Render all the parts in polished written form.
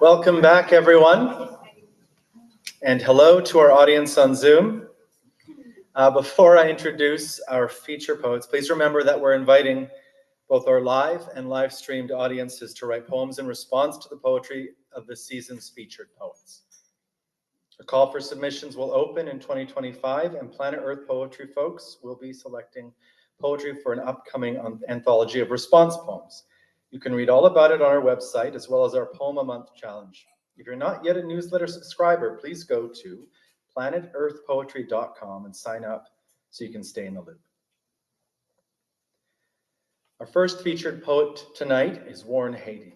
Welcome back, everyone, and hello to our audience on Zoom. Before I introduce our feature poets, please remember that we're inviting both our live and live-streamed audiences to write poems in response to the poetry of the season's featured poets. A call for submissions will open in 2025, and Planet Earth Poetry folks will be selecting poetry for an upcoming anthology of response poems. You can read all about it on our website, as well as our Poem a Month challenge. If you're not yet a newsletter subscriber, please go to planetearthpoetry.com and sign up so you can stay in the loop. Our first featured poet tonight is Warren Heiti.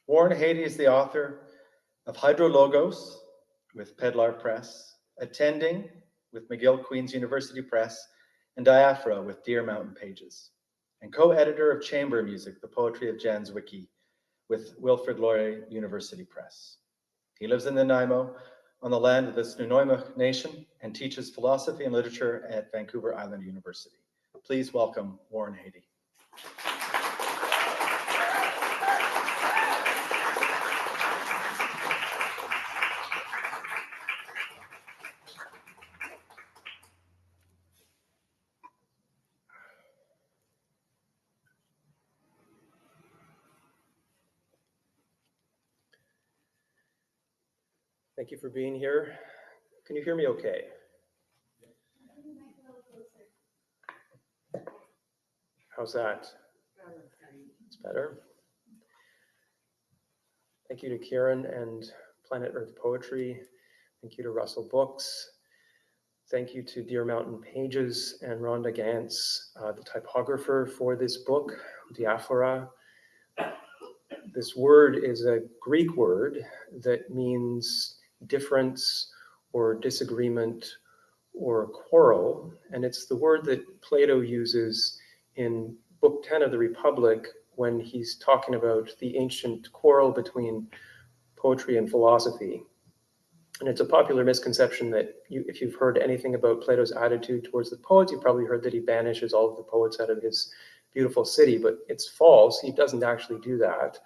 Warren Heiti is the author of Hydrologos with Pedlar Press, Attending with McGill Queen's University Press, and Diaphora with Deer Mountain Pages, and co-editor of Chamber Music, the Poetry of Jan's Wiki, with Wilfrid Laurier University Press. He lives in Nanaimo on the land of the Snohomish Nation and teaches philosophy and literature at Vancouver Island University. Please welcome Warren Heiti. Thank you for being here. Can you hear me okay? How's that? It's better. Thank you to Kieran and Planet Earth Poetry. Thank you to Russell Books. Thank you to Deer Mountain Pages and Rhonda Gantz, the typographer for this book, Diaphora. This word is a Greek word that means difference or disagreement or quarrel, and it's the word that Plato uses in Book 10 of the Republic when he's talking about the ancient quarrel between poetry and philosophy. And it's a popular misconception that if you've heard anything about Plato's attitude towards the poets, you've probably heard that he banishes all of the poets out of his beautiful city, but it's false. He doesn't actually do that.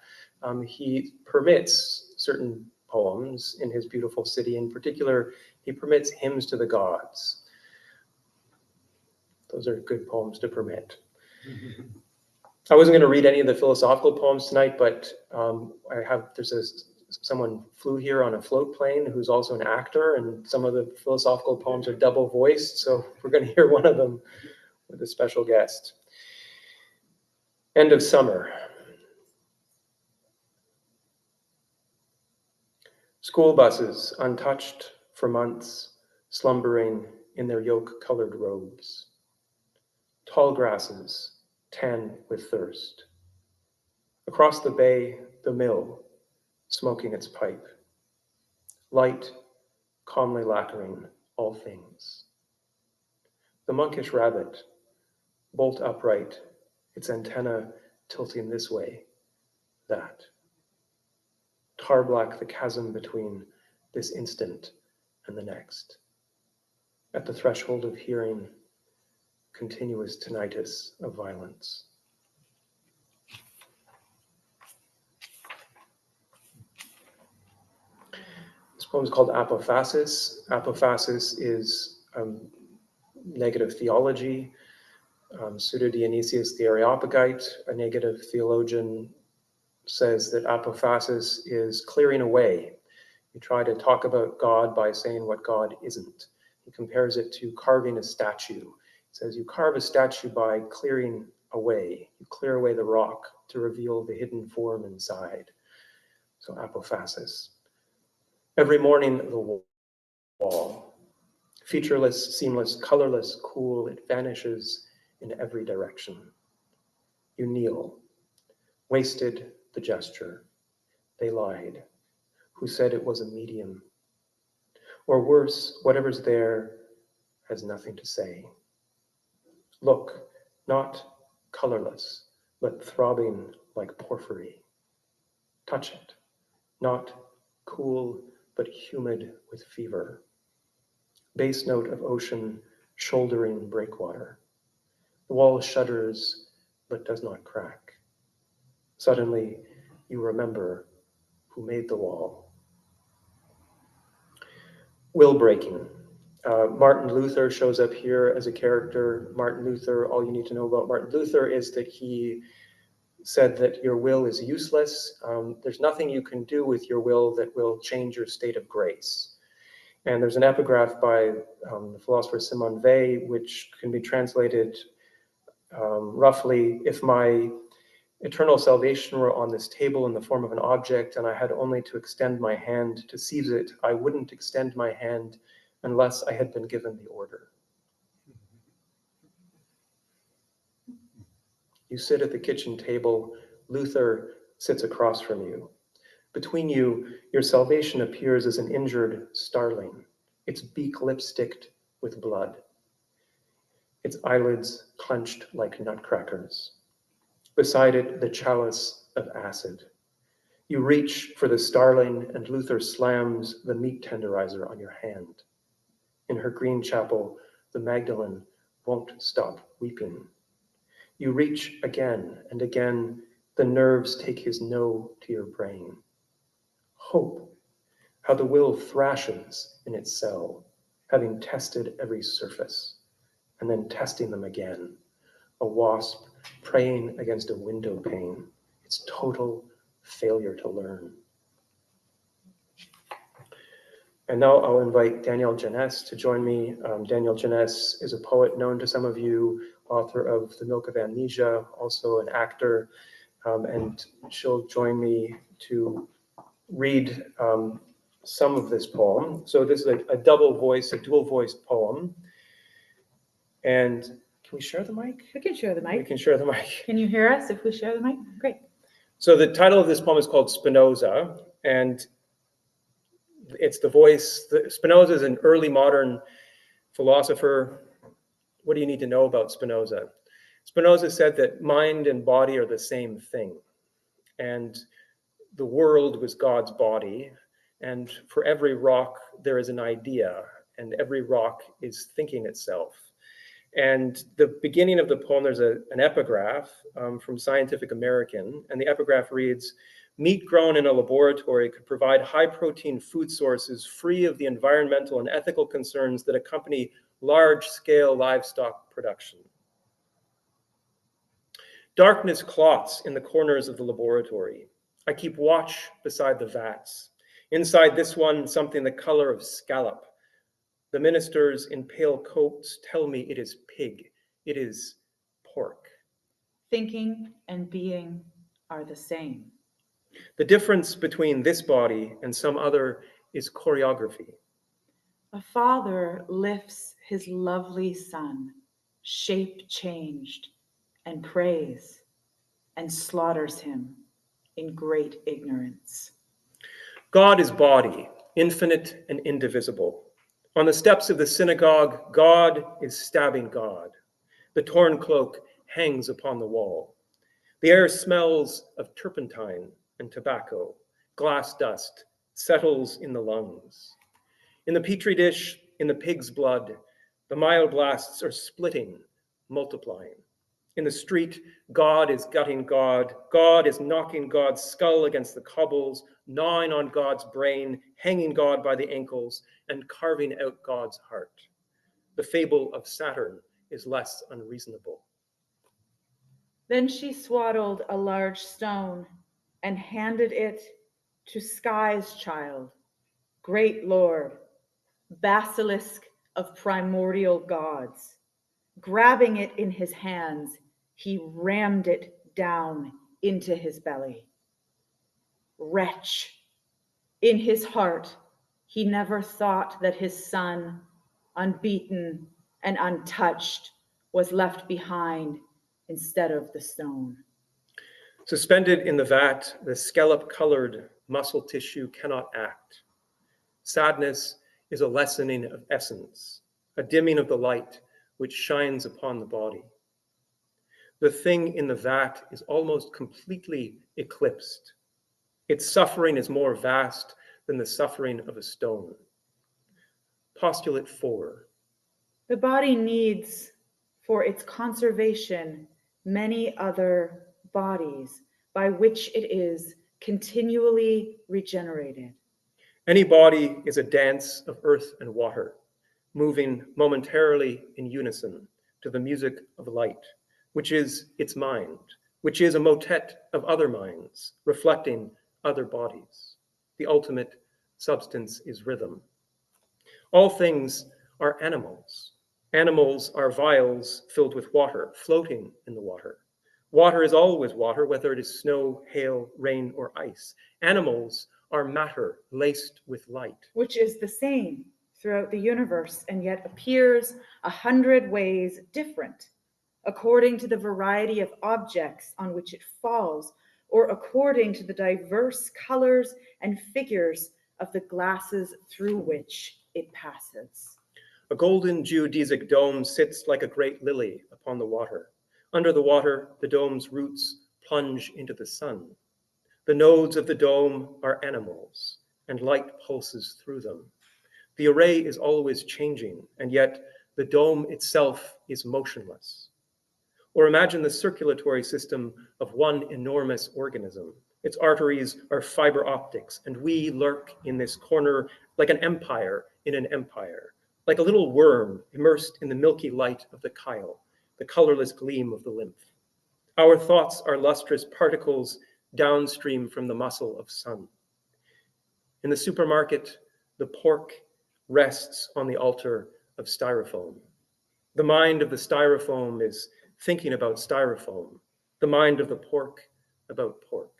He permits certain poems in his beautiful city. In particular, he permits hymns to the gods. Those are good poems to permit. I wasn't going to read any of the philosophical poems tonight, but someone flew here on a float plane who's also an actor, and some of the philosophical poems are double voiced, so we're going to hear one of them with a special guest. End of summer. School buses, untouched for months, slumbering in their yoke-colored robes. Tall grasses, tan with thirst. Across the bay, the mill, smoking its pipe. Light, calmly lacquering all things. The monkish rabbit, bolt upright, its antenna tilting this way, that. Tar black the chasm between this instant and the next. At the threshold of hearing, continuous tinnitus of violence. This poem is called Apophasis. Apophasis is negative theology. Pseudo-Dionysius the Areopagite, a negative theologian, says that apophasis is clearing away. You try to talk about God by saying what God isn't. He compares it to carving a statue. He says you carve a statue by clearing away. You clear away the rock to reveal the hidden form inside. So apophasis. Every morning, the wall, featureless, seamless, colorless, cool, it vanishes in every direction. You kneel, wasted the gesture. They lied. Who said it was a medium? Or worse, whatever's there has nothing to say. Look, not colorless, but throbbing like porphyry. Touch it, not cool, but humid with fever. Bass note of ocean shouldering breakwater. The wall shudders but does not crack. Suddenly, you remember who made the wall. Will breaking. Martin Luther shows up here as a character. Martin Luther, all you need to know about Martin Luther is that he said that your will is useless. There's nothing you can do with your will that will change your state of grace. And there's an epigraph by the philosopher Simone Weil, which can be translated roughly, if my eternal salvation were on this table in the form of an object and I had only to extend my hand to seize it, I wouldn't extend my hand unless I had been given the order. You sit at the kitchen table, Luther sits across from you. Between you, your salvation appears as an injured starling, its beak lipsticked with blood, its eyelids clenched like nutcrackers. Beside it, the chalice of acid. You reach for the starling and Luther slams the meat tenderizer on your hand. In her green chapel, the Magdalene won't stop weeping. You reach again and again, the nerves take his no to your brain. Hope, how the will thrashes in its cell, having tested every surface, and then testing them again. A wasp praying against a window pane, its total failure to learn. And now I'll invite Danielle Jeunesse to join me. Danielle Jeunesse is a poet known to some of you, author of The Milk of Amnesia, also an actor, and she'll join me to read some of this poem. So this is a dual voiced poem. And can we share the mic? We can share the mic. We can share the mic. Can you hear us if we share the mic? Great. So the title of this poem is called Spinoza, and it's the voice. Spinoza is an early modern philosopher. What do you need to know about Spinoza? Spinoza said that mind and body are the same thing, and the world was God's body, and for every rock there is an idea, and every rock is thinking itself. And the beginning of the poem, there's an epigraph from Scientific American, and the epigraph reads, "Meat grown in a laboratory could provide high-protein food sources free of the environmental and ethical concerns that accompany large-scale livestock production. Darkness clots in the corners of the laboratory. I keep watch beside the vats. Inside this one, something the color of scallop. The ministers in pale coats tell me it is pig, it is pork. Thinking and being are the same. The difference between this body and some other is choreography. A father lifts his lovely son, shape changed, and prays, and slaughters him in great ignorance. God is body, infinite and indivisible. On the steps of the synagogue, God is stabbing God. The torn cloak hangs upon the wall. The air smells of turpentine and tobacco. Glass dust settles in the lungs. In the petri dish, in the pig's blood, the myoblasts are splitting, multiplying. In the street, God is gutting God. God is knocking God's skull against the cobbles, gnawing on God's brain, hanging God by the ankles, and carving out God's heart. The fable of Saturn is less unreasonable. Then she swaddled a large stone and handed it to Sky's child, great Lord, basilisk of primordial gods. Grabbing it in his hands, he rammed it down into his belly. Wretch, in his heart, he never thought that his son, unbeaten and untouched, was left behind instead of the stone. Suspended in the vat, the scallop-colored muscle tissue cannot act. Sadness is a lessening of essence, a dimming of the light which shines upon the body. The thing in the vat is almost completely eclipsed. Its suffering is more vast than the suffering of a stone. Postulate 4. The body needs for its conservation many other bodies by which it is continually regenerated. Any body is a dance of earth and water, moving momentarily in unison to the music of light, which is its mind, which is a motet of other minds, reflecting other bodies. The ultimate substance is rhythm. All things are animals. Animals are vials filled with water, floating in the water. Water is always water, whether it is snow, hail, rain, or ice. Animals are matter laced with light. Which is the same throughout the universe and yet appears 100 ways different, according to the variety of objects on which it falls, or according to the diverse colors and figures of the glasses through which it passes. A golden geodesic dome sits like a great lily upon the water. Under the water, the dome's roots plunge into the sun. The nodes of the dome are animals, and light pulses through them. The array is always changing, and yet the dome itself is motionless. Or imagine the circulatory system of one enormous organism. Its arteries are fiber optics, and we lurk in this corner like an empire in an empire, like a little worm immersed in the milky light of the chyle, the colorless gleam of the lymph. Our thoughts are lustrous particles downstream from the muscle of sun. In the supermarket, the pork rests on the altar of styrofoam. The mind of the styrofoam is thinking about styrofoam, the mind of the pork about pork.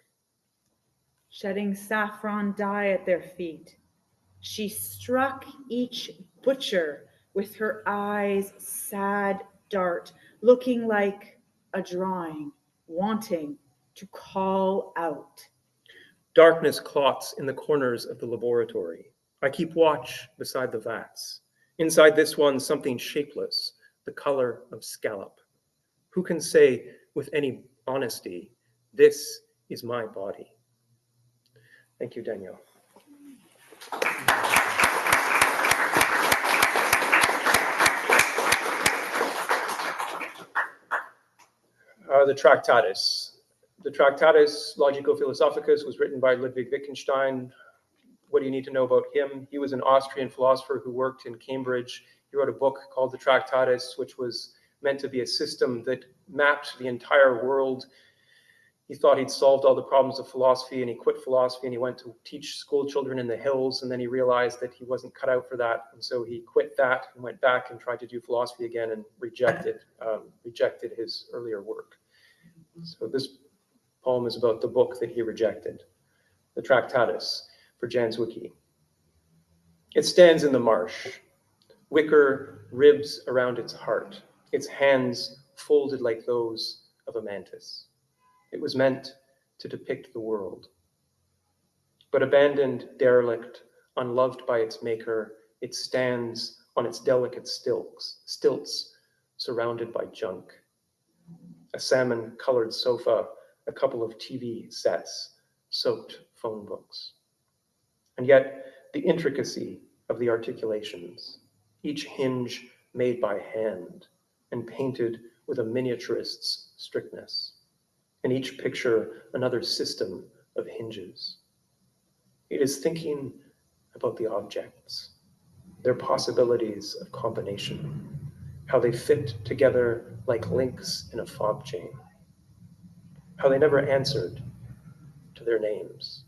Shedding saffron dye at their feet, she struck each butcher with her eyes' sad dart, looking like a drawing, wanting to call out. Darkness clots in the corners of the laboratory. I keep watch beside the vats. Inside this one, something shapeless, the color of scallop. Who can say with any honesty, this is my body? Thank you, Danielle. The Tractatus. The Tractatus Logico-Philosophicus was written by Ludwig Wittgenstein. What do you need to know about him? He was an Austrian philosopher who worked in Cambridge. He wrote a book called the Tractatus, which was meant to be a system that mapped the entire world. He thought he'd solved all the problems of philosophy, and he quit philosophy and he went to teach school children in the hills, and then he realized that he wasn't cut out for that, and so he quit that and went back and tried to do philosophy again and rejected his earlier work. So this poem is about the book that he rejected, the Tractatus, for Jan's Wiki. It stands in the marsh, wicker ribs around its heart, its hands folded like those of a mantis. It was meant to depict the world. But abandoned, derelict, unloved by its maker, it stands on its delicate stilts, surrounded by junk. A salmon-colored sofa, a couple of TV sets, soaked phone books. And yet, the intricacy of the articulations, each hinge made by hand and painted with a miniaturist's strictness, and each picture another system of hinges. It is thinking about the objects, their possibilities of combination, how they fit together like links in a fob chain, how they never answered to their names.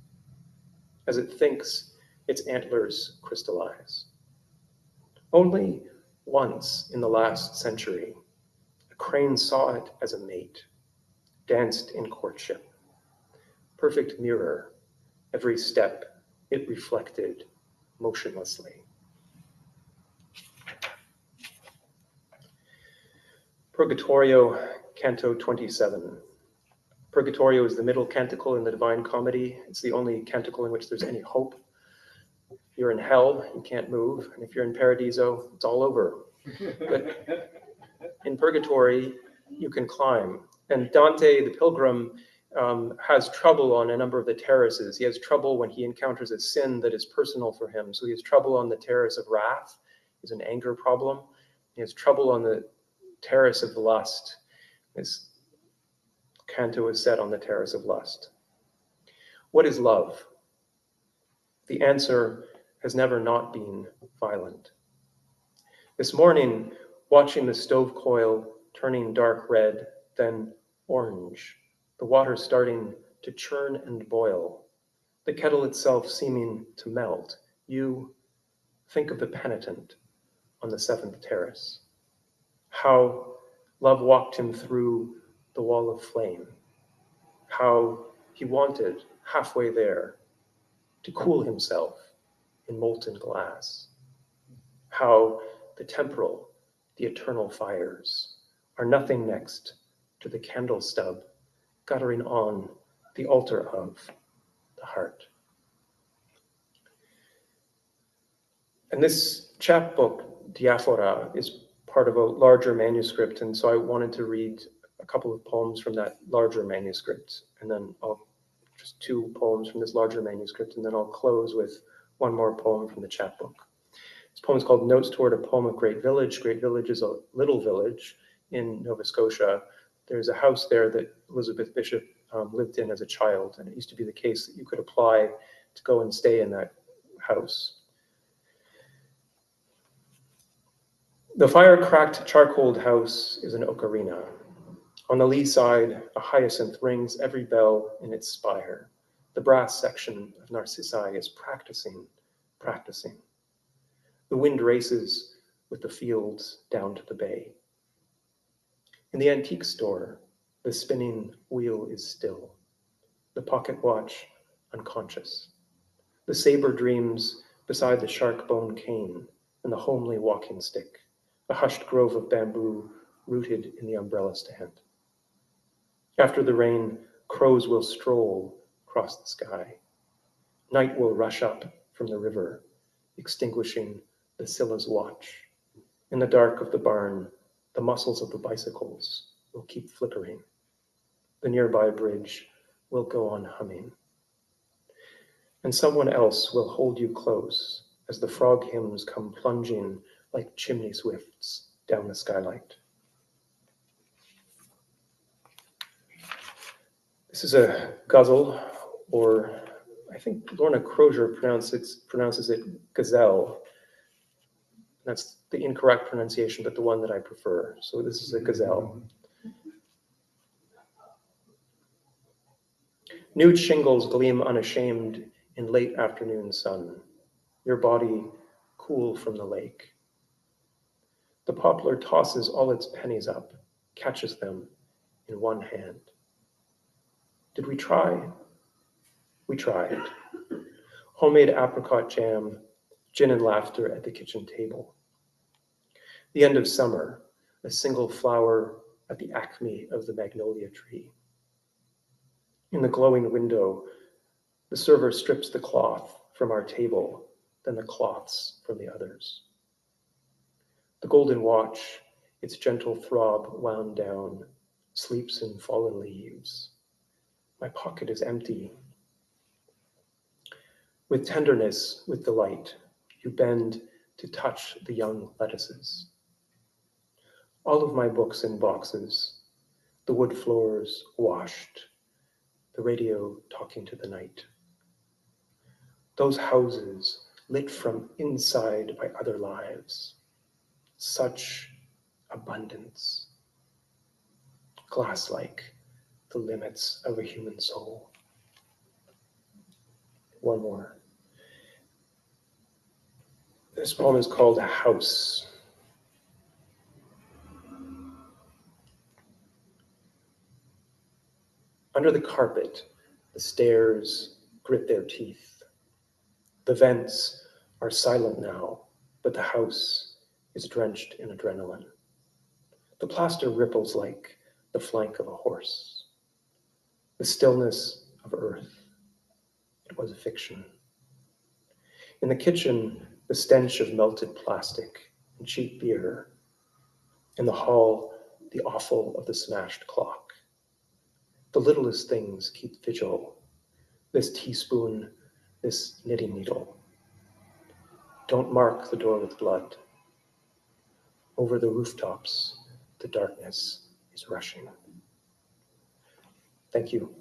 As it thinks, its antlers crystallize. Only once in the last century, a crane saw it as a mate, danced in courtship. Perfect mirror, every step it reflected motionlessly. Purgatorio, Canto 27. Purgatorio is the middle canticle in the Divine Comedy. It's the only canticle in which there's any hope. If you're in hell, you can't move. And if you're in Paradiso, it's all over. But in Purgatory, you can climb. And Dante, the pilgrim, has trouble on a number of the terraces. He has trouble when he encounters a sin that is personal for him. So he has trouble on the terrace of wrath. He has an anger problem. He has trouble on the terrace of lust. This canto is set on the terrace of lust. What is love? The answer has never not been violent. This morning, watching the stove coil turning dark red, then orange, the water starting to churn and boil, the kettle itself seeming to melt, you think of the penitent on the 7th terrace. How love walked him through the wall of flame. How he wanted, halfway there, to cool himself in molten glass. How the temporal, the eternal fires are nothing next to the candle stub guttering on the altar of the heart. And this chapbook, Diaphora, is part of a larger manuscript, and so I wanted to read a couple of poems from that larger manuscript, and then just 2 poems from this larger manuscript, and then I'll close with one more poem from the chapbook. This poem is called Notes Toward a Poem of Great Village. Great Village is a little village in Nova Scotia. There's a house there that Elizabeth Bishop lived in as a child, and it used to be the case that you could apply to go and stay in that house. The fire-cracked charcoaled house is an ocarina. On the lee side, a hyacinth rings every bell in its spire. The brass section of Narcissi is practicing. The wind races with the fields down to the bay. In the antique store, the spinning wheel is still. The pocket watch unconscious. The saber dreams beside the shark bone cane and the homely walking stick, a hushed grove of bamboo rooted in the umbrella stand. After the rain, crows will stroll across the sky. Night will rush up from the river, extinguishing the Scylla's watch. In the dark of the barn, the muscles of the bicycles will keep flickering. The nearby bridge will go on humming. And someone else will hold you close as the frog hymns come plunging like chimney swifts down the skylight. This is a ghazal, or I think Lorna Crozier pronounces it gazelle. That's the incorrect pronunciation, but the one that I prefer. So this is a gazelle. Nude shingles gleam unashamed in late afternoon sun, your body cool from the lake. The poplar tosses all its pennies up, catches them in one hand. Did we try? We tried. Homemade apricot jam, gin and laughter at the kitchen table. The end of summer, a single flower at the acme of the magnolia tree. In the glowing window, the server strips the cloth from our table, then the cloths from the others. The golden watch, its gentle throb wound down, sleeps in fallen leaves. My pocket is empty. With tenderness, with delight, you bend to touch the young lettuces. All of my books in boxes, the wood floors washed, the radio talking to the night. Those houses lit from inside by other lives. Such abundance. Glass-like, the limits of a human soul. One more. This poem is called A House. Under the carpet, the stairs grit their teeth. The vents are silent now, but the house is drenched in adrenaline. The plaster ripples like the flank of a horse. The stillness of earth. It was a fiction. In the kitchen, the stench of melted plastic and cheap beer. In the hall, the offal of the smashed clock. The littlest things keep vigil. This teaspoon, this knitting needle. Don't mark the door with blood. Over the rooftops, the darkness is rushing. Thank you.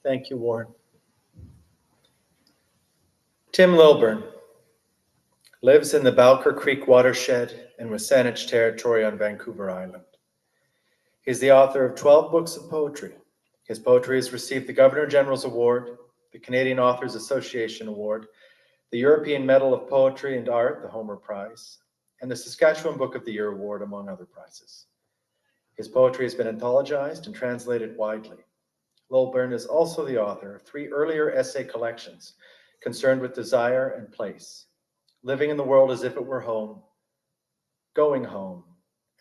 Thank you, Warren. Tim Lilburn lives in the Bowker Creek watershed in WSÁNEĆ territory on Vancouver Island. He's the author of 12 books of poetry. His poetry has received the Governor General's Award, the Canadian Authors Association Award, the European Medal of Poetry and Art, the Homer Prize, and the Saskatchewan Book of the Year Award, among other prizes. His poetry has been anthologized and translated widely. Lilburn is also the author of 3 earlier essay collections concerned with desire and place, living in the world as if it were home, going home,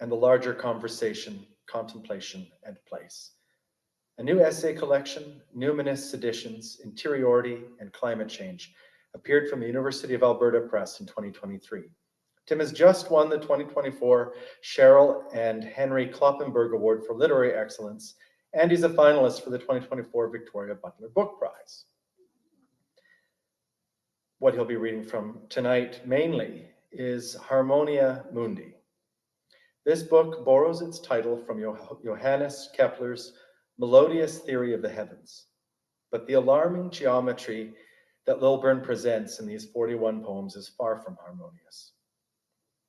and the larger conversation, contemplation and place. A new essay collection, Numinous Seditions, Interiority and Climate Change, appeared from the University of Alberta Press in 2023. Tim has just won the 2024 Cheryl and Henry Kloppenburg Award for Literary Excellence, and he's a finalist for the 2024 Victoria Butler Book Prize. What he'll be reading from tonight mainly is Harmonia Mundi. This book borrows its title from Johannes Kepler's melodious theory of the heavens, but the alarming geometry that Lilburn presents in these 41 poems is far from harmonious.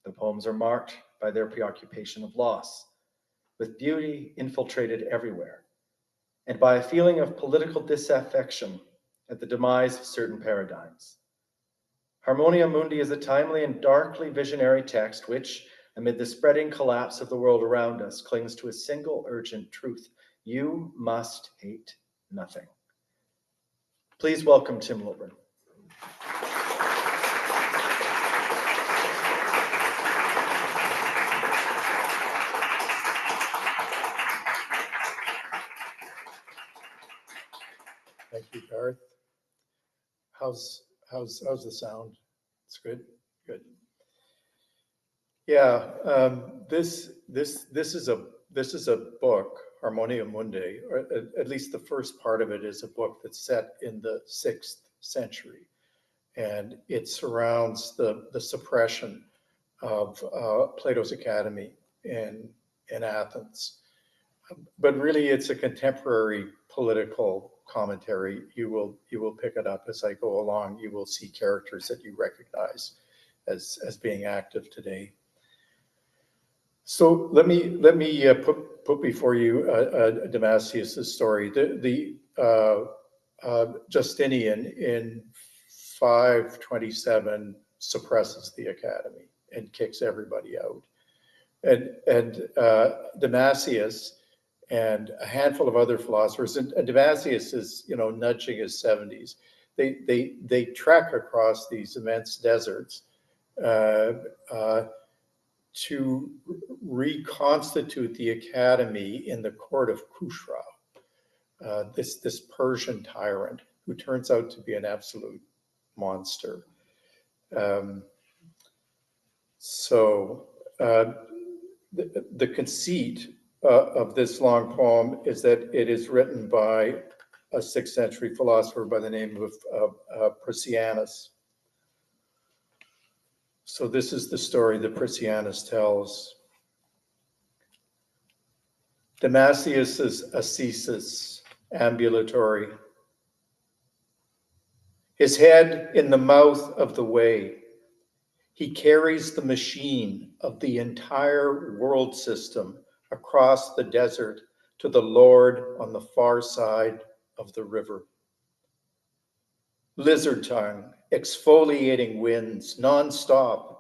The poems are marked by their preoccupation of loss, with beauty infiltrated everywhere, and by a feeling of political disaffection at the demise of certain paradigms. Harmonia Mundi is a timely and darkly visionary text which, amid the spreading collapse of the world around us, clings to a single urgent truth: you must hate nothing. Please welcome Tim Lilburn. Thank you, Garth. How's the sound? It's good. Good. Yeah, this is a book, Harmonia Mundi, or at least the first part of it is a book that's set in the 6th century, and it surrounds the suppression of Plato's Academy in Athens. But really, it's a contemporary political commentary. You will pick it up as I go along. You will see characters that you recognize as being active today. So let me put before you Damasius' story. The Justinian in 527 suppresses the academy and kicks everybody out, and Damasius and a handful of other philosophers, and Damasius is nudging his 70s. They trek across these immense deserts to reconstitute the academy in the court of Khusrau, this Persian tyrant who turns out to be an absolute monster. The conceit of this long poem is that it is written by a 6th century philosopher by the name of Priscianus. So this is the story that Priscianus tells. Damasius's ascesis ambulatory, his head in the mouth of the way, he carries the machine of the entire world system across the desert to the Lord on the far side of the river. Lizard tongue, exfoliating winds nonstop.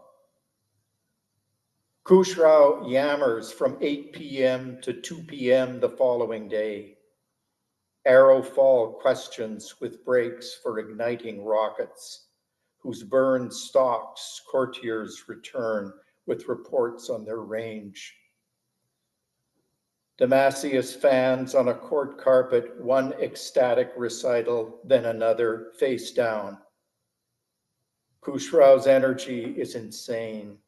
Khusrau yammers from 8 p.m. to 2 p.m. the following day. Arrowfall questions with breaks for igniting rockets, whose burned stalks courtiers return with reports on their range. Damasius fans on a court carpet, one ecstatic recital, then another, face down. Khusrau's energy is insane.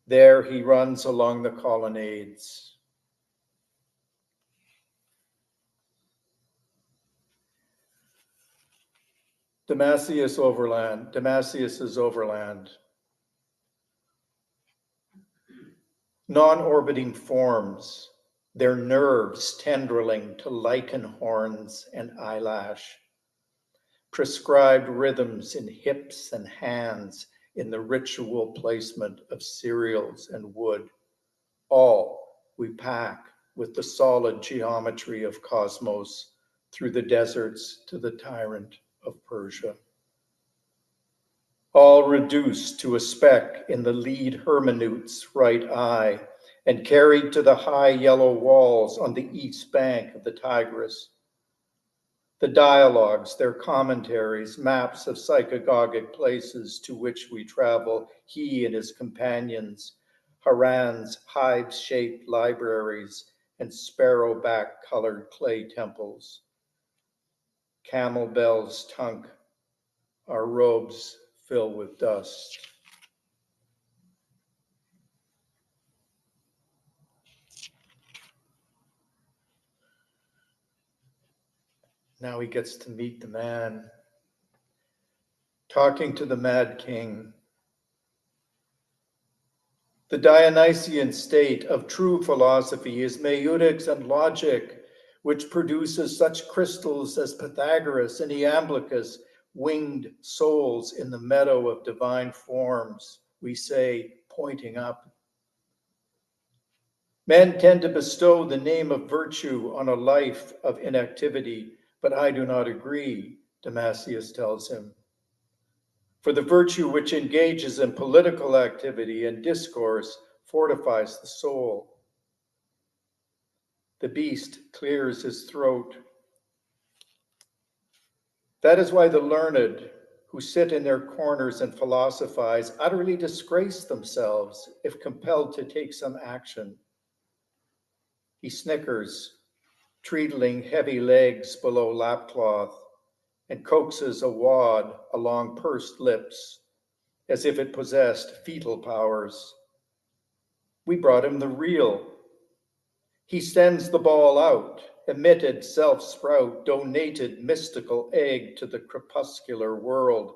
There he runs along the colonnades. Damascus overland, Damascus is overland. Non-orbiting forms, their nerves tendriling to lichen horns and eyelash. Prescribed rhythms in hips and hands in the ritual placement of cereals and wood. All we pack with the solid geometry of cosmos through the deserts to the tyrant of Persia. All reduced to a speck in the lead hermeneute's right eye and carried to the high yellow walls on the east bank of the Tigris. The dialogues, their commentaries, maps of psychagogic places to which we travel, he and his companions, Haran's hive-shaped libraries and sparrowback-colored clay temples. Camel bells tunk, our robes fill with dust. Now he gets to meet the man, talking to the mad king. The Dionysian state of true philosophy is meiutics and logic, which produces such crystals as Pythagoras and Iamblichus, winged souls in the meadow of divine forms, we say, pointing up. Men tend to bestow the name of virtue on a life of inactivity, but I do not agree, Damascus tells him. For the virtue which engages in political activity and discourse fortifies the soul. The beast clears his throat. That is why the learned who sit in their corners and philosophize utterly disgrace themselves if compelled to take some action. He snickers, treadling heavy legs below lapcloth, and coaxes a wad along pursed lips, as if it possessed fetal powers. We brought him the real. He sends the ball out, emitted self-sprout, donated mystical egg to the crepuscular world.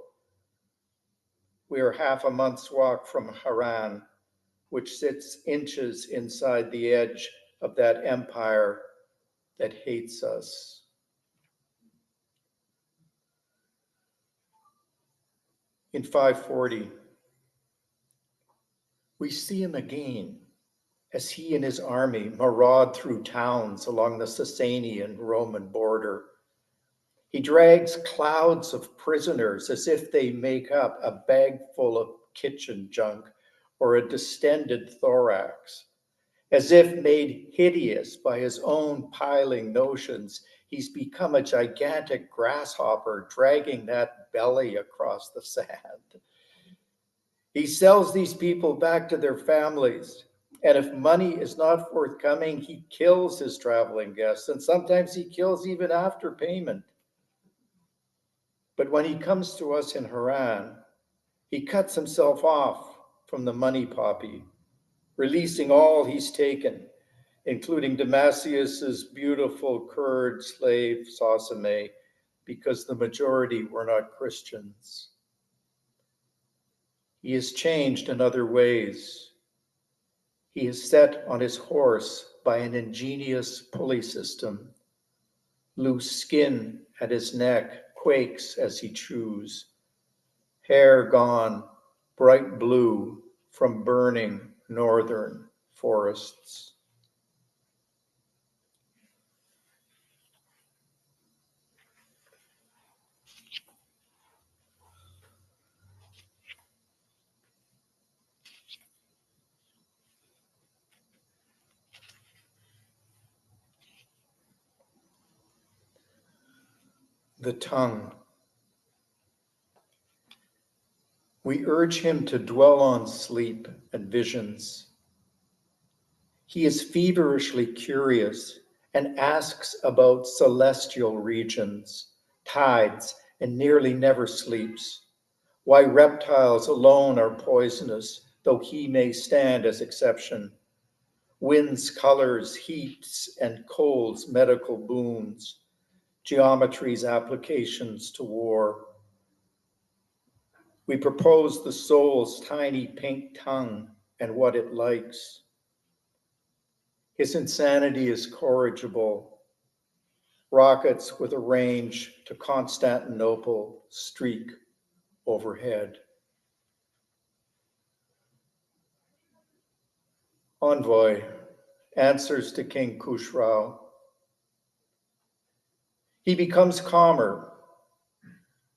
We are half a month's walk from Haran, which sits inches inside the edge of that empire that hates us. In 540, we see him again as he and his army maraud through towns along the Sasanian Roman border. He drags clouds of prisoners as if they make up a bag full of kitchen junk or a distended thorax. As if made hideous by his own piling notions, he's become a gigantic grasshopper dragging that belly across the sand. He sells these people back to their families, and if money is not forthcoming, he kills his traveling guests, and sometimes he kills even after payment. But when he comes to us in Haran, he cuts himself off from the money poppy, releasing all he's taken, including Damascus's beautiful Kurd slave Sasame, because the majority were not Christians. He is changed in other ways. He is set on his horse by an ingenious pulley system. Loose skin at his neck quakes as he chews. Hair gone, bright blue from burning northern forests. The tongue. We urge him to dwell on sleep and visions. He is feverishly curious and asks about celestial regions, tides, and nearly never sleeps. Why reptiles alone are poisonous, though he may stand as exception. Winds, colors, heats, and colds, medical boons. Geometry's applications to war. We propose the soul's tiny pink tongue and what it likes. His insanity is corrigible. Rockets with a range to Constantinople streak overhead. Envoy answers to King Khusrau. He becomes calmer.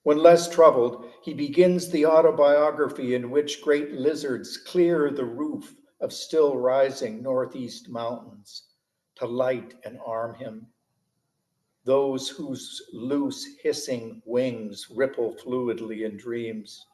When less troubled, he begins the autobiography in which great lizards clear the roof of still rising northeast mountains to light and arm him. Those whose loose hissing wings ripple fluidly in dreams.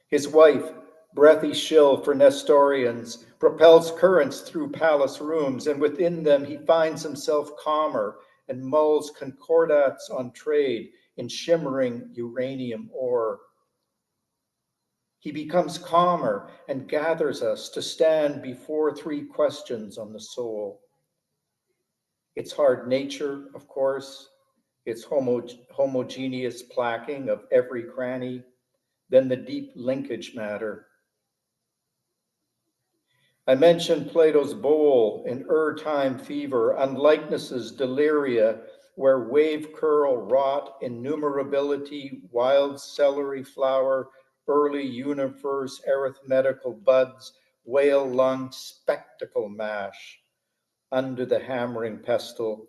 His wife, breathy shill for Nestorians, propels currents through palace rooms, and within them he finds himself calmer and mulls concordats on trade in shimmering uranium ore. He becomes calmer and gathers us to stand before three questions on the soul. Its hard nature, of course, its homogeneous placking of every cranny, then the deep linkage matter. I mentioned Plato's bowl in time fever, unlikenesses, deliria, where wave curl wrought innumerability, wild celery flower, early universe, arithmetical buds, whale-lunged spectacle mash, under the hammering pestle,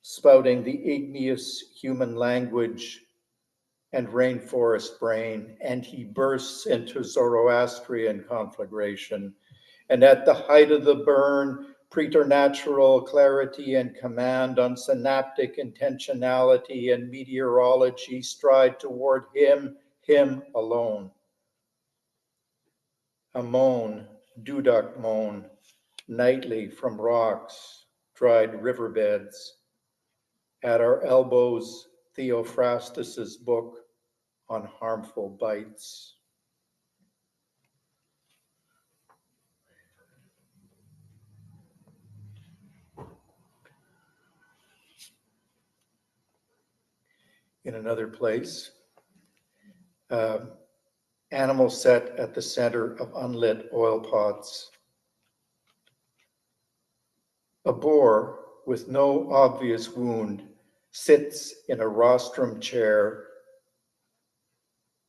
spouting the igneous human language and rainforest brain, and he bursts into Zoroastrian conflagration. And at the height of the burn, preternatural clarity and command on synaptic intentionality and meteorology stride toward him alone. A moan, duduk moan, nightly from rocks, dried riverbeds. At our elbows, Theophrastus's book on harmful bites. In another place, animal set at the center of unlit oil pots. A boar with no obvious wound sits in a rostrum chair.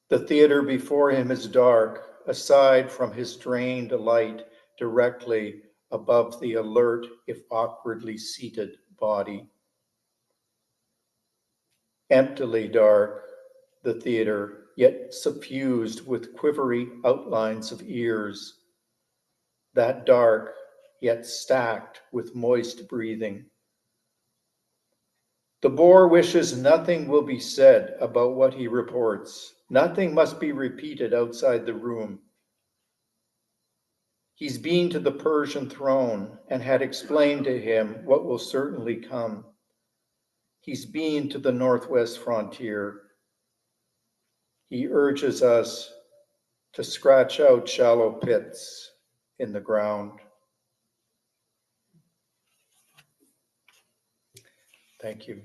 The theater before him is dark, aside from his drained light, directly above the alert, if awkwardly seated, body. Emptily dark, the theater, yet suffused with quivery outlines of ears. That dark, yet stacked with moist breathing. The boar wishes nothing will be said about what he reports. Nothing must be repeated outside the room. He's been to the Persian throne and had explained to him what will certainly come. He's been to the Northwest frontier. He urges us to scratch out shallow pits in the ground. Thank you.